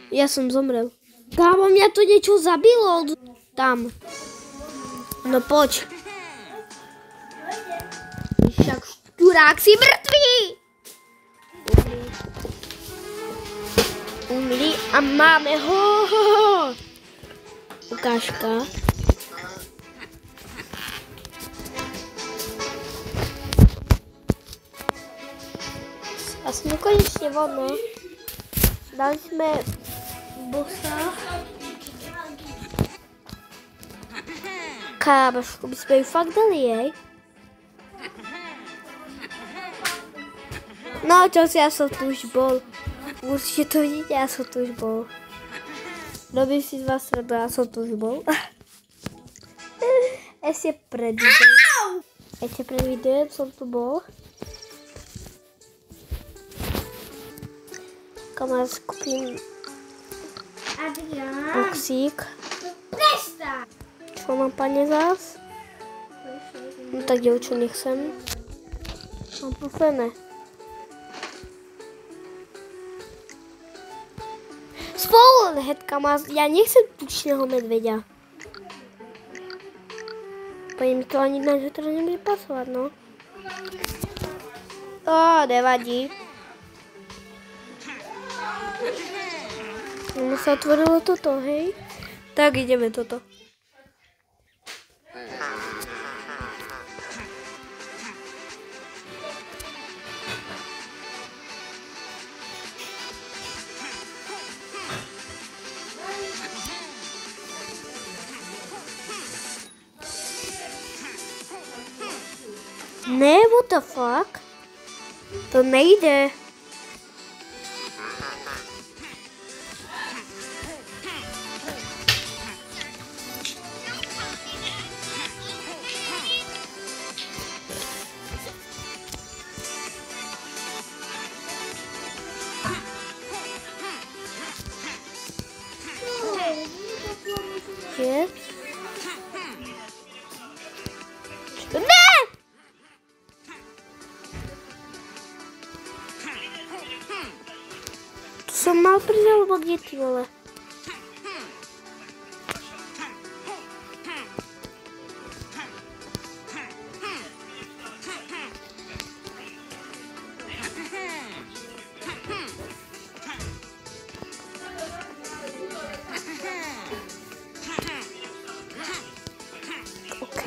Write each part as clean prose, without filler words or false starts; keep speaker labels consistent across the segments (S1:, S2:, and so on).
S1: Ja som zomrel. Kámo, mňa to niečo zabilo. Tam. No poď. Však šturák si mŕtvý. Umri a máme ho. Ukážka. A sme konečne vonno. Dali sme bossa. Kámošku, by sme ju fakt dali, jej. No čo si, ja som tu už bol. Určite to vidíte, ja som tu už bol. Robím si z vás srandu, ja som tu už bol. Ešte pred videem som tu bol. Kamera skupím boxík. Čo mám, pane, zás? No tak dievču nechcem. Mám pofené. Spoluhetka má... Ja nechcem tučného medveďa. Pani mi to ani na to nebude pasovať, no. Nevadí. Mne sa otvorilo toto, hej? Tak ideme toto. Ne, what the fuck? To nejde. Je? Ne! To som mal prísť, alebo kde, ty vole?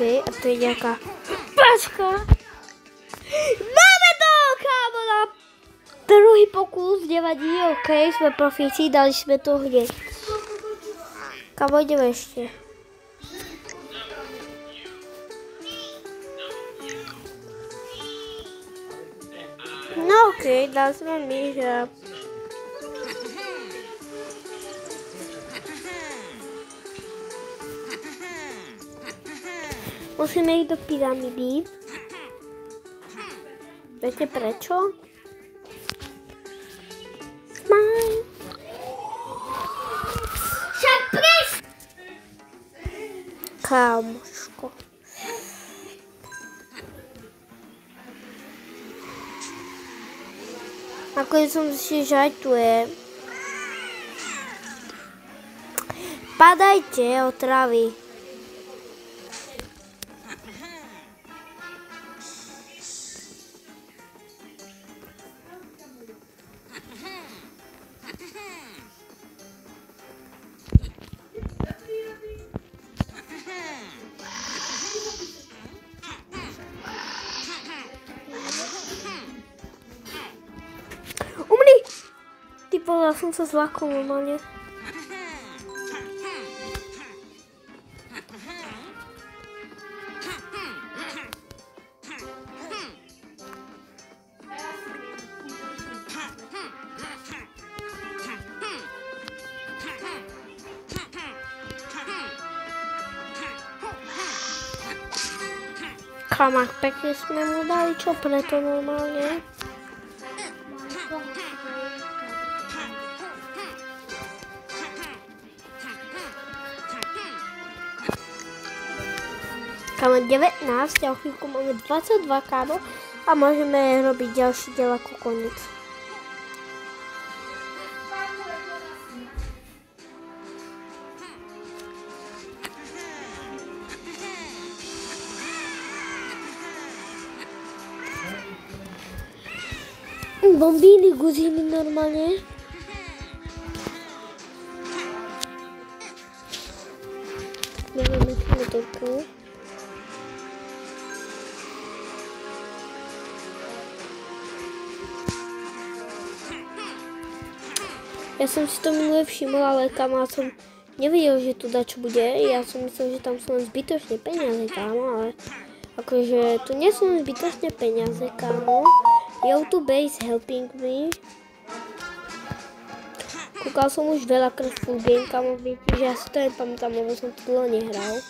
S1: A to je nejaká pačka. Máme to, kámo, na druhý pokus, nevadí, ok, sme profíci, dali sme to hneď. Kámo, ideme ešte. No ok, dali sme myža. Musíme ísť do pyramidy. Viete prečo? Smile. Kámoško. Ako som si žajtuje. Padajte od travy. Ja som sa zlákol normálne. Kamák, pekne sme mu dali, čo preto normálne? Máme 19 a o chvíľku máme 22 kámo a môžeme robiť ďalší diel ako koniec. bombíny, guzíny normálně. Jdeme tu motorku. Já jsem si to minule všiml, ale kámo, jsem nevěděl, že tu dačo bude. Já jsem myslel, že tam jsou zbytočné peníze, kámo, ale akože tu nie sú zbytočné peníze, kámo. YouTube is helping me. Kúkal som už veľakrát full game, kámo, viete, že ja si to nepamätám, lebo som to dlho nehral.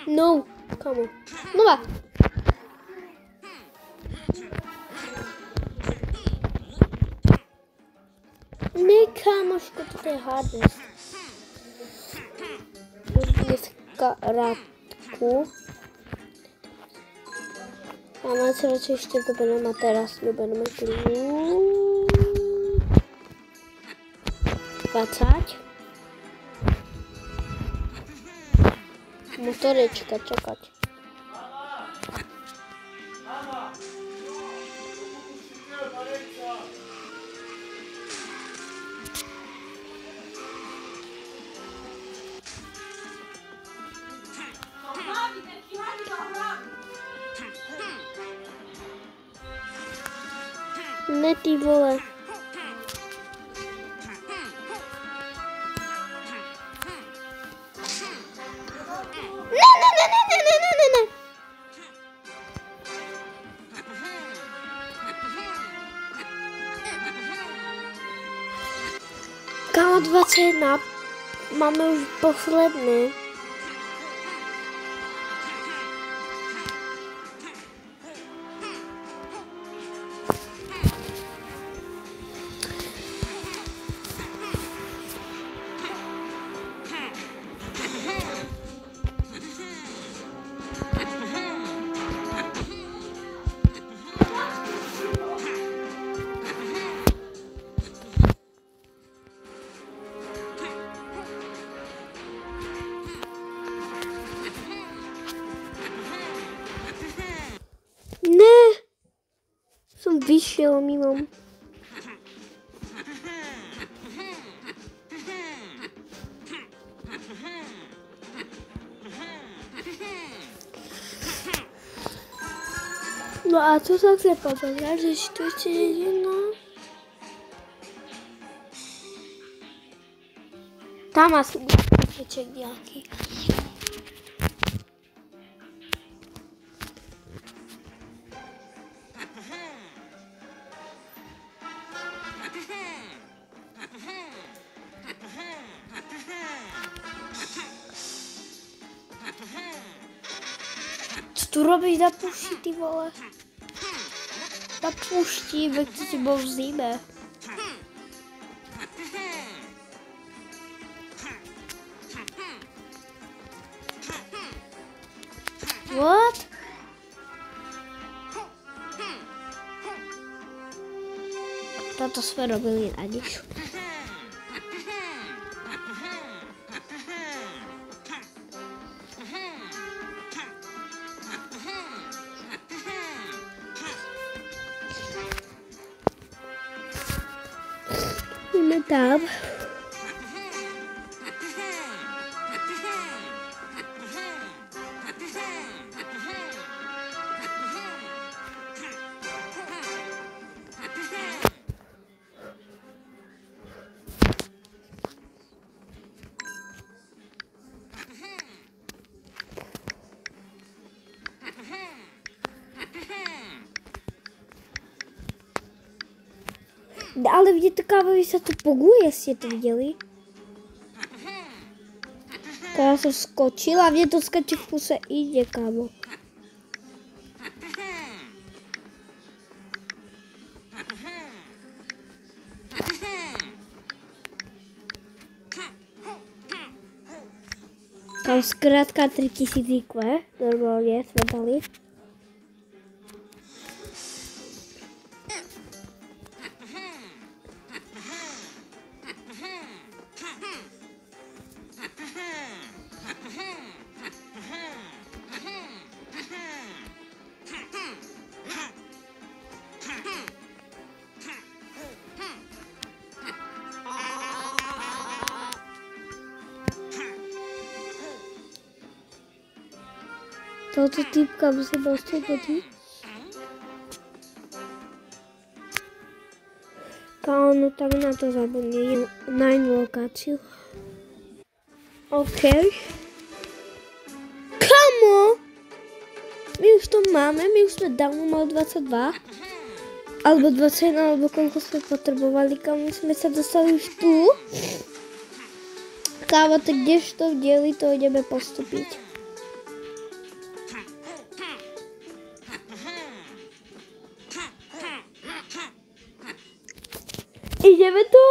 S1: No, kámo. Nova. Ne, kámoško, toto je hardest. Už dneska rádku. A na co radšej ešte dobereme a teraz dobereme klínu. 20. Motorečka, čakať. Ne, ty vole. Ne. Kámo, 21. Máme už posledné. Som vyšiel mimo. No a co sa chce povedať, že tu ešte je jedna? Tam asi bude peček nejaký. Co tu robíš na pušti, ty vole? Na pušti, veď ty si bol v zime. What? Toto sme robili na nič. Ideme tam. Ale vidíte, kámo, vy sa tu poguje, ste to videli? Kámo, som skočila, mne to skače v puse ide, kámo. Kámo, zkrátka 3000 IQ, normálne sme dali. Tohoto týpka musím oslobodiť. Kámo, tak na to zabudni. Na inú lokáciu. OK. Kámo! My už to máme, my už sme dávno mali 22. Alebo 21, alebo koľko sme potrebovali, kámo, sme sa dostali už tu. Kámo, tak kdežto v dieli to ideme postúpiť. Ideme to!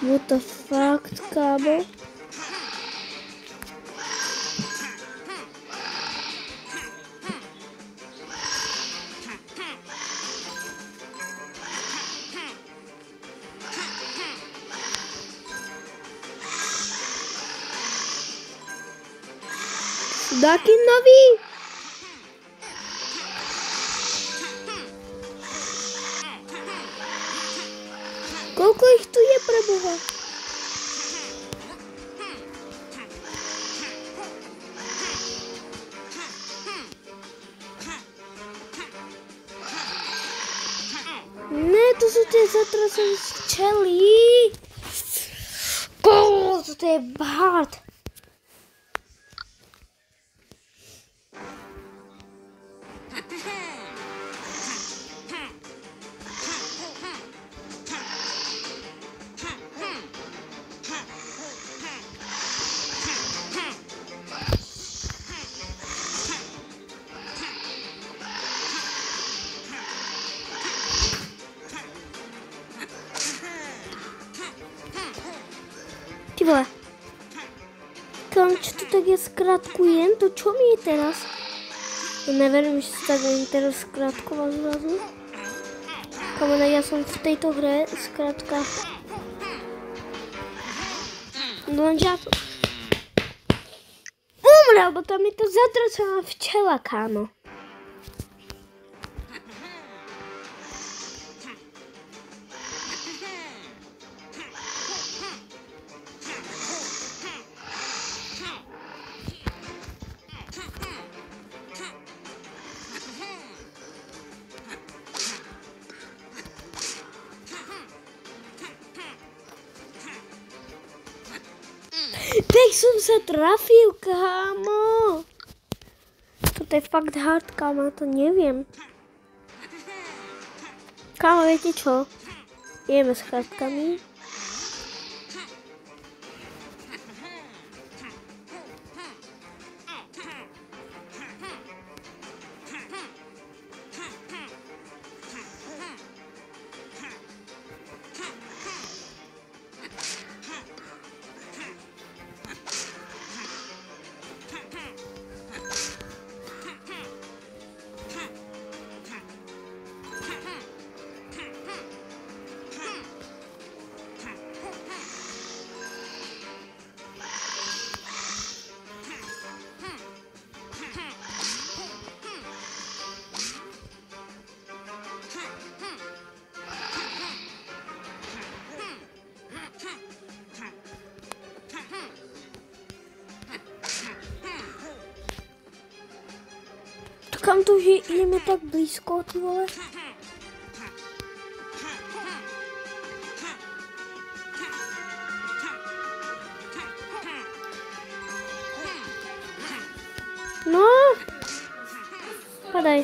S1: What the fuck, kámo? Taký nový? Koľko ich tu je, preboha? Ne, to sú tie zatracené včely. Toto je bard. Ty vole. Kam, čo to tak ja skratkujem? To čo mi je teraz? Ja neverím, že sa tak teraz skratkoval zrazu. Kamera, ja som v tejto hre skratka. No ja to... Umrel, bo tam je to zatracená včela, kámo. Tak som sa trafil, kámo. Toto je fakt hard, kámo, to neviem. Kámo, viete čo? Ideme s kartkami. Kam to, že ideme tak blízko, ty vole? No! Padaj.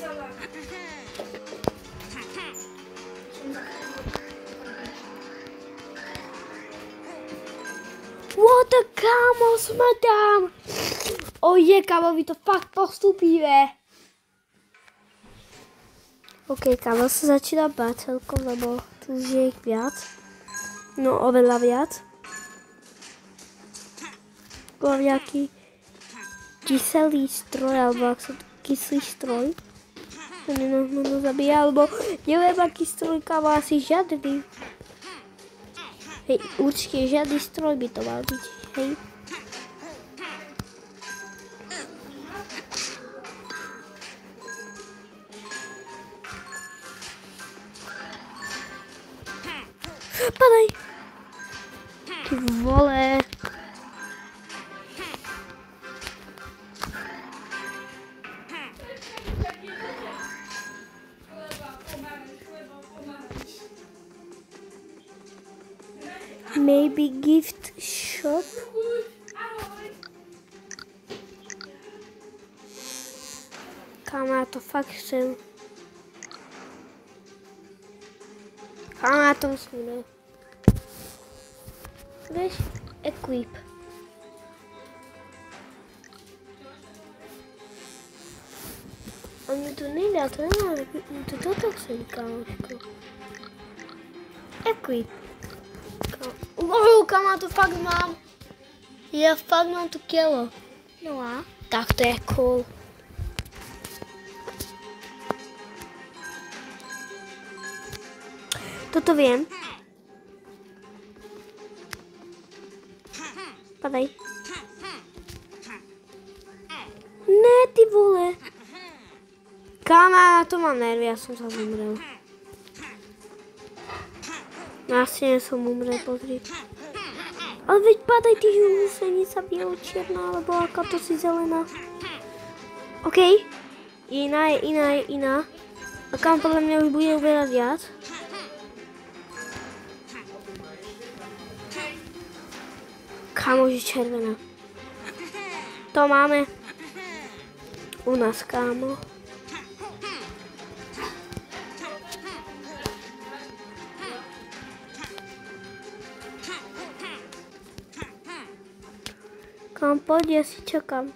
S1: What, kámo, sme tam! Oje, kámo, vy to fakt postupíme. OK, kámo, sa začína báť celkom, lebo tu už je ich viac. No, oveľa viac. Bol nejaký kyselý stroj, alebo ak sa to kyslý stroj. To nenormálne zabíja, alebo neviem, aký stroj, kámo, asi žiadny. Hej, určite žiadny stroj by to mal byť, hej. Padaj. Ty vole. Maybe gift shop. Kámo, já to fakt chcem. Kámo, já to musím dát. Víš? Equip. On mi to nedá, to nemá. To toto chcem, kámoško. Equip. Kámo, to fakt mám. Já fakt mám to kilo. No a? Tak to je cool. Toto viem. Padaj. Ne, ty vole. Kámo, na to mám nervy, ja som sa zomrel. Vlastne som umrel, pozri. Ale veď padaj, ty húsenica bielo-čierna, alebo aká to si zelená. OK. Iná je iná. A kam podľa mňa už bude uberať viac. Kámo, že červená. To máme u nás, kámo. Kam poď, ja si čakám.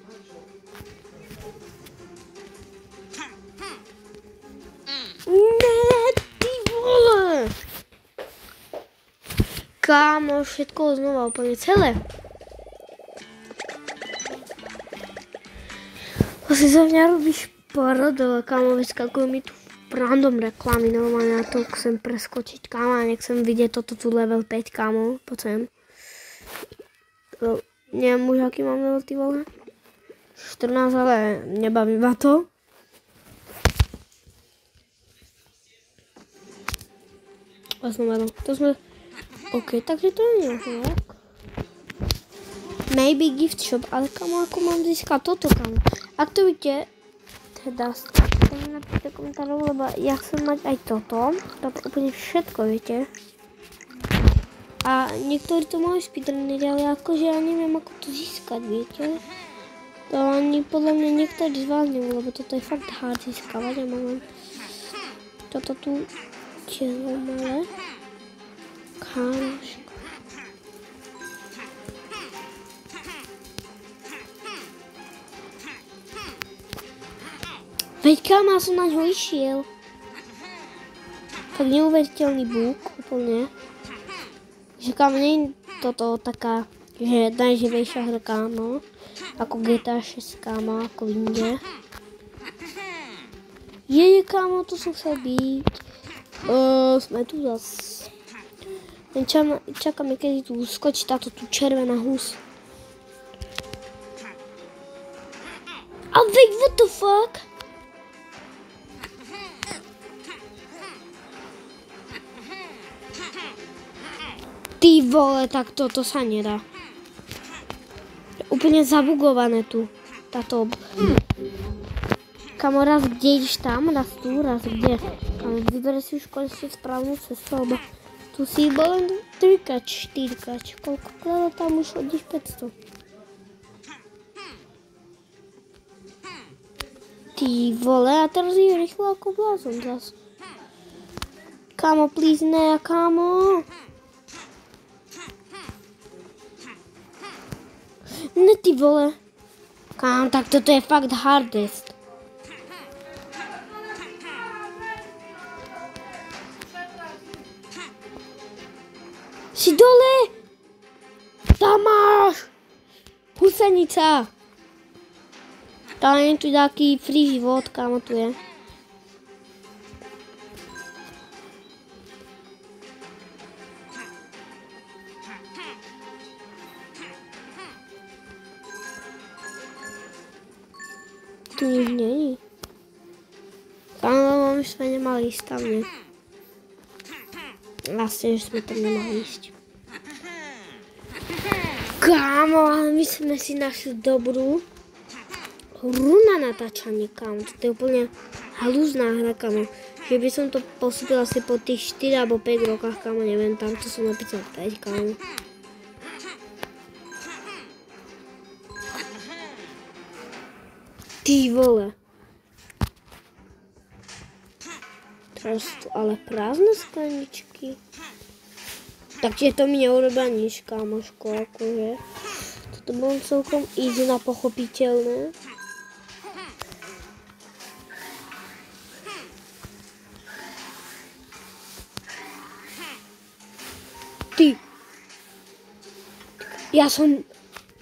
S1: Ne, ty vole! Kámo, všetko znova úplne celé. Asi za mňa robíš prdele, kámo, vyskakujú mi tu random reklamy, normálne na to chcem preskočiť, kámo, a nechcem vidieť toto tu level 5, kámo, poď sem. Neviem už, aký mám level, ty vole. 14, ale nebaví ma to. To sme... OK, takže to nie je tak. Maybe gift shop, ale kamo, ako mám získať toto, kamo. Ak to vidíte, teda to mi napíšte komentárov, lebo ja chcem mať aj toto. Toto úplne všetko, viete. A niektorí to majú speedrunniť, ale akože ja neviem, ako to získať, viete. To ani podľa mňa niektorí z vás neviem, lebo toto je fakt hard získavať. Ja mám toto tu tieľo malé. Kámoško. Veď kámo, som na ňo išiel. Tak neuveriteľný búk, úplne. Že kámo, nie je toto taká, že najživejšia hra, kámo. Ako GTA 6, kámo, ako inde. Kámo, tu som chcel byť. Sme tu zas. Čakáme, kedy tu skočí táto tu červená hus. A veď, what the fuck? Ty vole, tak toto sa nedá. Úplne zabugované tu. Táto... Kamo, raz kde ideš tam, raz tu, raz kde. Kamo, vybere si už konečne správnu cestu, lebo tu si bol len 3-kač, 4-kač. Koľkokrát tam už hodíš 500. Ty vole, a teraz je rýchlo ako blázon zas. Kamo, please, ne, kamo. Ne, ty vole. Kámo, tak toto je fakt hardest. Si dole. Tam máš. Husenica. Tam je tu taký free život, kámo, tu je. Tu nič není. Kámo, mám už sa nemal ísť tam, ne? Vlastne, že sme tam nemohli ísť. Kámo, ale my sme si našli dobrú hru na natáčanie, kámo. To je úplne halúzná hra, kámo. Že by som to postupila asi po tých 4 alebo 5 rokách, kámo, neviem, tam to som napísal 5, kámo. Ty vole. Teraz tu ale prázdne skleničky. Takže to mi neurobila nič, kámoško, akože. Toto bolo celkom easy na pochopiteľné. Ty. Ja som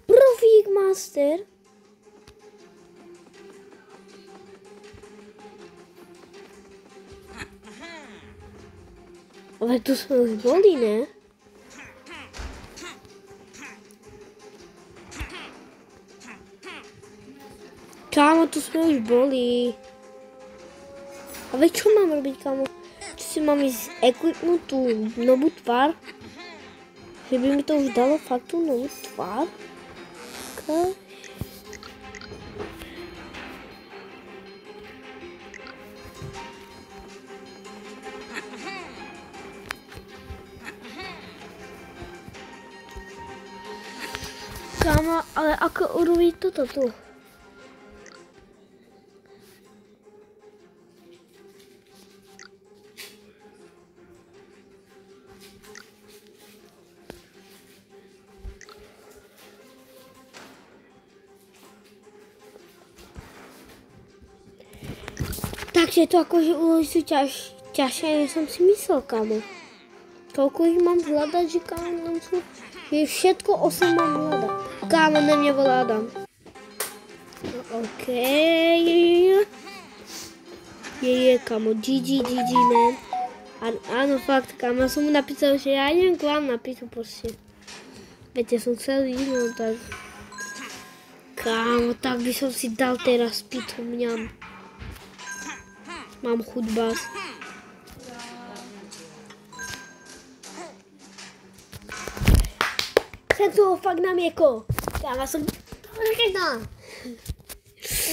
S1: profík master. Ale tu sme už boli, ne? Kámo, tu sme už boli. A veď čo mám robiť, kámo? Či si mám ísť equipnúť tú novú tvár? Že by mi to už dalo fakt tú novú tvár? Okay. Kámo, ale ako urobiť toto tu? Takže to akože úlohy sú ťažšie, než som si myslel, kámo. Koľko ich mám hľadať, že kámo nám sú? Že všetko 8 mám hľadať. Kámo, na mňa volá Adam. Okej. Je, kámo, GG, man. Áno, fakt, kámo, som mu napísal, že ja idem k vám napísať proste. Viete, som chcel ísť, no tak. Kámo, tak by som si dal teraz pitu mňam. Mám chuť bás. Chcem toho fakt na mieko. Kámo, som...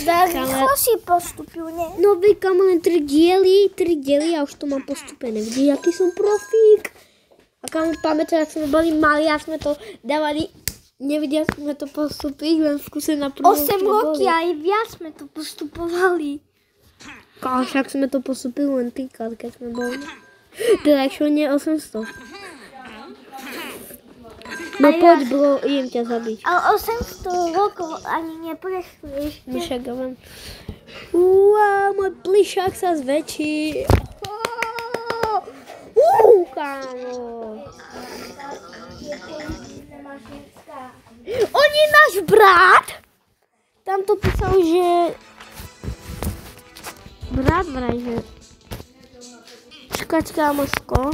S2: Tak rýchlo si postupil, ne?
S1: No vy, kámo, len 3 diely a už to mám postupené. Vidíš, aký som profík. A kámo, pamätaj, ak sme boli mali a sme to dávali, nevidia sme to postupiť, len v kuse na prvom
S2: 8 roky aj viac sme to postupovali.
S1: Kámo, však sme to postupili len 3-krát, keď sme boli. Teda čo nie 800. No poď, bro, idem ťa zabiť.
S2: Ale 800 rokov ani neprešli ešte.
S1: Však ja viem. Uá, môj plišák sa zväčší. Kámo. On je náš brat? Tam to písal, že... Brat vraj, že... Čakať, kámoško.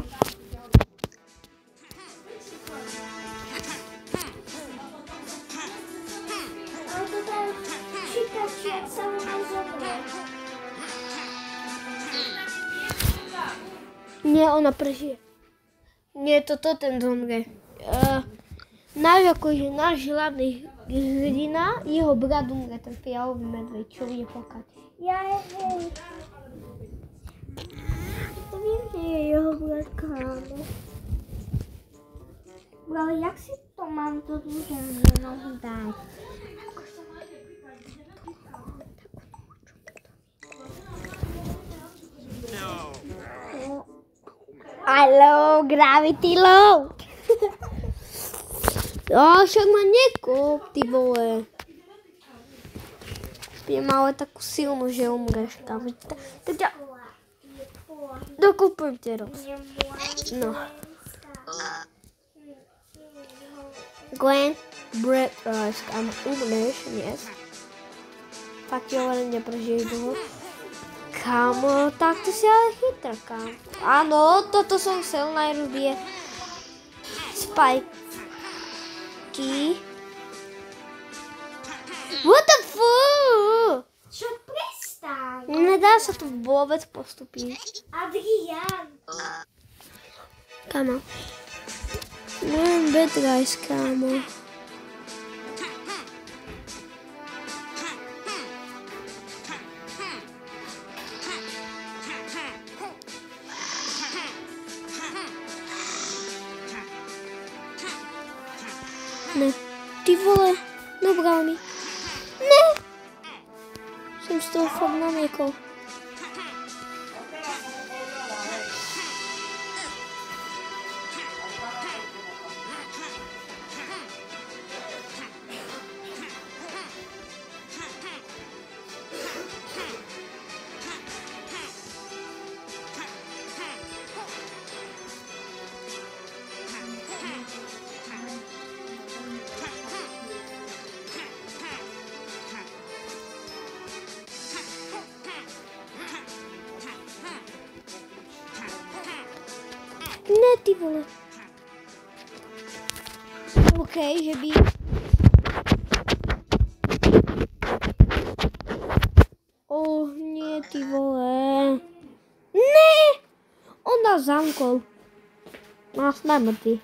S1: Nie, ona prežije. Nie, toto ten zomre. Náš hlavný hrdina, jeho brat umre, ten fialový medveď, čo bude plakať.
S2: To viem, že je jeho brat, kámo. Ale jak si to mám to znovu dať?
S1: Haló, Gravity Load. Však ma nekop, ty vole. Budem ale takú silnú, že umreš tam. Teda dokúpujem teraz. No. Gwen, Brett, kam umreš dnes. Fakt jo, ale neprežiješ dlho. Kámo, tak to si ale chytrá, kámo. Áno, toto som chcel najrobie. Spajky. What the fuck?
S2: Čo prestaň?
S1: Nedá sa tu vôbec postúpiť.
S2: Adrián.
S1: Kámo. Mám bedrajs, kámo. Ne. Ty vole, nabral mi. Ne! Jsem z toho fakt naměkol. Ne, ty vole. OK, že by... Oh, nie, ty vole. Ne! On nás zamkol. No, jsme mrtví.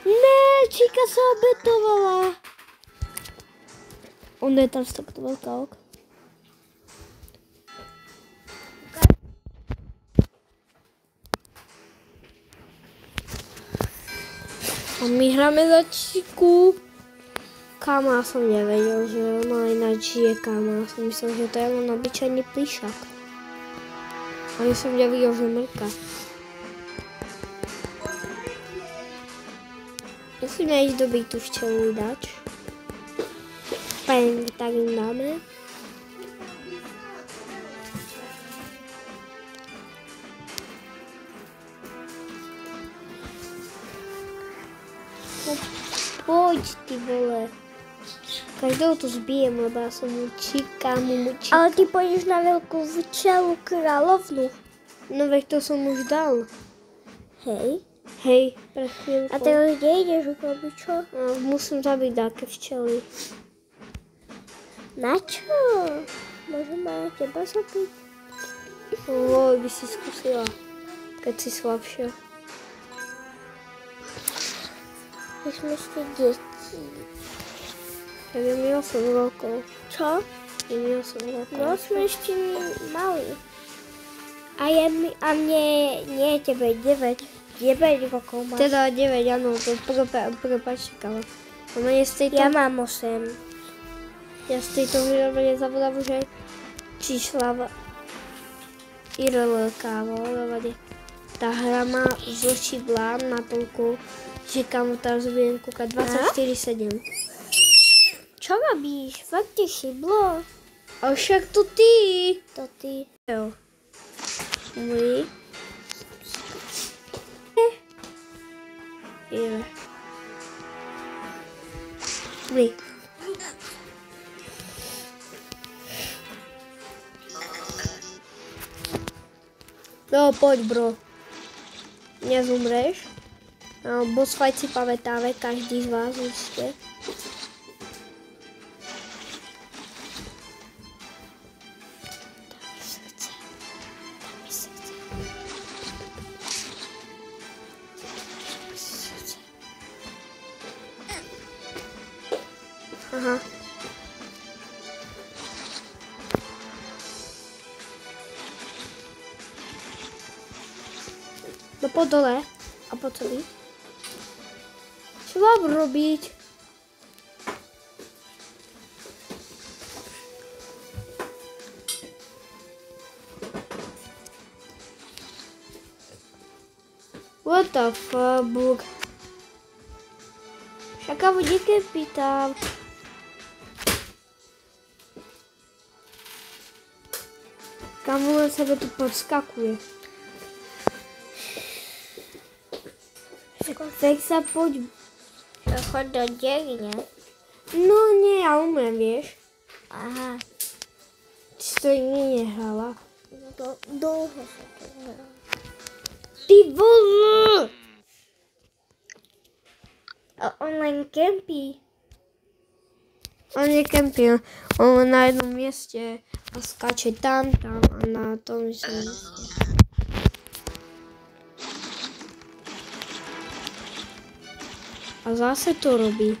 S1: Ne, Číka se obětovala. On je tam takto velká ok. A my hráme za Číku. Kámo, já jsem nevěděl, že ona jinak žije, kámo. Já jsem myslel, že to je jen obyčejný plíšák. Ani jsem nevěděl, že mrká. Musíme jít dobít tu včelu dať. Tak jim dáme. No, pojď, ty vole. Každého to zbijem, lebo já jsem mu kámo.
S2: Ale ty půjdeš na velkou včelu královnu.
S1: No veď to jsem už dal.
S2: Hej.
S1: Hej, pre chvíľku.
S2: A teraz kde ideš urobiť čo?
S1: Musím zabiť také včely.
S2: Na čo? Môžem aj teba zabiť?
S1: By si skúsila, keď si slabšia.
S2: My sme ste deti.
S1: Ja je mi 8 rokov.
S2: Čo?
S1: Je mi 8 rokov.
S2: No sme ešte mali. A mne, nie tebe 9 rokov máš.
S1: Teda 9, áno, to prepáčte, kámo.
S2: Ja mám 8.
S1: Ja z tejto hry nezabudám už aj čísla IRL, kámo, lebo tá hra má zošidlá natoľko, že kámo teraz budem kúkať 24/7.
S2: Čo robíš? Fakt ti šiblo?
S1: A však to ty.
S2: To ty.
S1: Jo. Můj. Je. Můj. No, pojď, bro. Nezumřeš. No, boss fight si pamätáme, každý z vás určitě. Aha. No po dole. A po co by? Co mám robiť? What the fuck? Však a vodíky pýtam. Kamu na sebe tu podskakuje. Tak sa poď.
S2: Chod do diery, ne?
S1: No nie, ja umiem, vieš.
S2: Aha.
S1: Ty si to nikdy nehrala.
S2: Dlho sa to hrala.
S1: Ty vole!
S2: A on len kempí.
S1: On nekempil. On len na jednom mieste a skáče tam a na tom mieste. A zase to robí.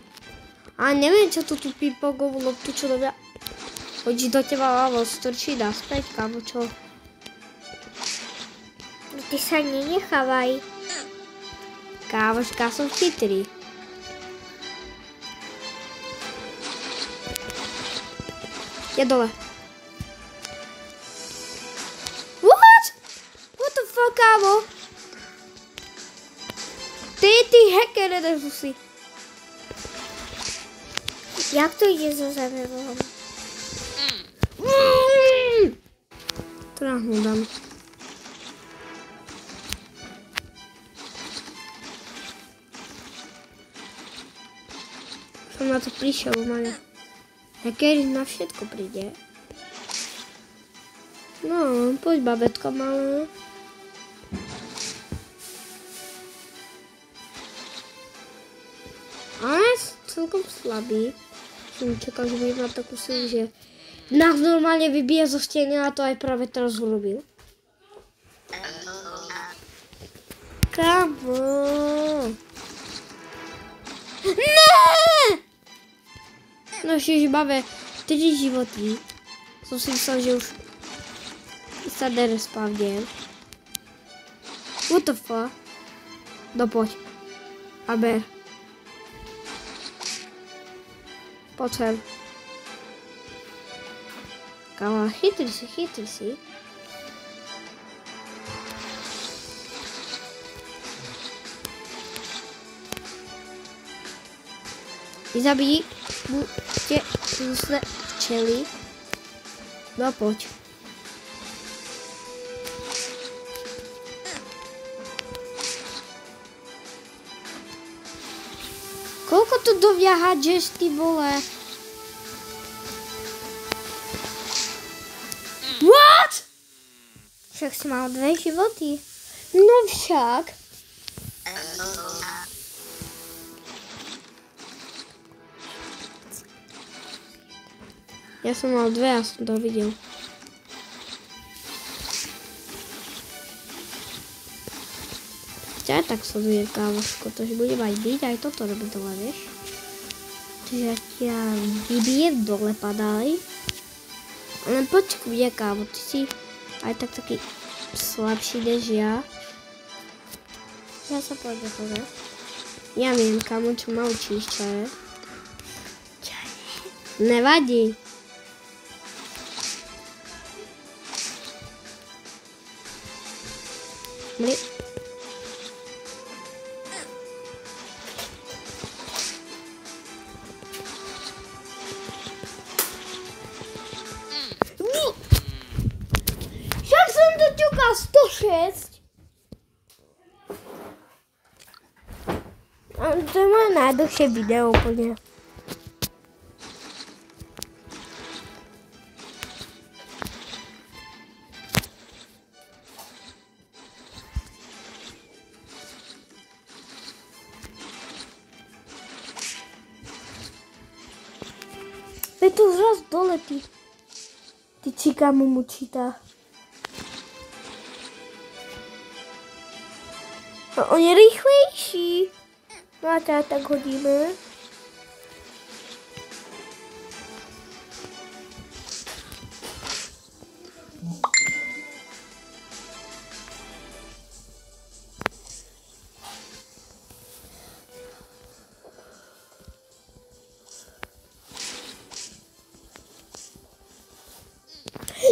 S1: A neviem, čo tu ping-pongovú loptu, čo robia. Hodí do teba lavo, strčí naspäť, kámo, čo?
S2: Ty sa nenechávaj.
S1: Kámoška, som chytrý. Je dole. What? What the fuck, kámo? Ty hacker, nedežu.
S2: Jak to ide za zemevolom?
S1: Trahnu dám. Som na to prišiel, Maja. Hacker na všetko príde. No, poď, babetko malé. Ale celkom slabý. Som čakal, že bude mať takú silu, že nás normálne vybije zo steny a to aj práve teraz urobil. Kamo. Ne! No ešte máme 3 životy. Som si myslel, že už sa nerespavnem. What the fuck? No poď. A ber. Poď sem. Kámo, chytri si. Zabij. Buďte zle včely. No poď. Koľko to doviahadžeš, ty vole? What?
S2: Však si mal 2 životy.
S1: No však. Ja som mal 2 a som to videl. Ja tak sledujem, kámoško, to že budem aj byť, aj toto robiť dole, vieš? Čiže ja ťa vybijem dole, padaj. Ale počkuj, kámo, ty si aj tak taký slabší než ja.
S2: Ja sa pôjde pozrieť.
S1: Ja viem, kámo, čo ma učíš, čo je? Nevadí. Mli. Však som to ťukal 106.
S2: To je moje najdlhšie video úplne.
S1: Je to zraz dole, ty čikamu mučíta.
S2: A on je rýchlejší. No a teda tak hodíme.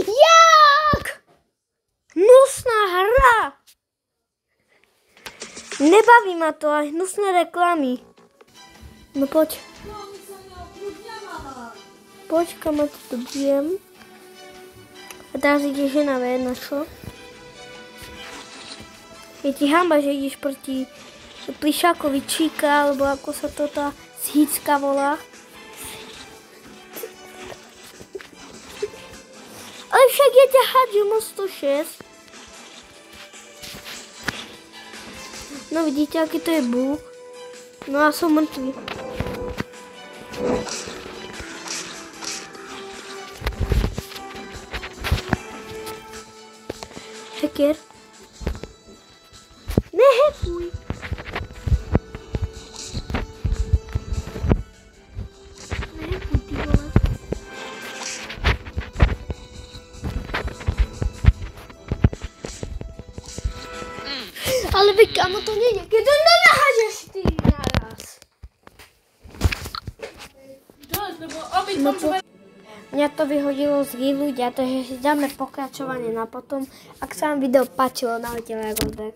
S1: Jak? Hnusná hra. Nebaví ma to aj hnusné reklamy.
S2: No poď. Poď, kam to dobijem. A teraz ideš na V1, čo? Je ti hamba, že ideš proti Plišákovi Číka, alebo ako sa to tá Hicka volá.
S1: Ale však ja ťa hádžem o 106.
S2: No vidíte, aký to je búk? No a som mŕtvý. Hacker.
S1: Nehekuj. Kamo, to nejde, keď to nenahážeš ty naraz. Mňa to vyhodilo z ľudia, takže si dáme pokračovanie na potom. Ak sa vám video páčilo, dajte like, odber.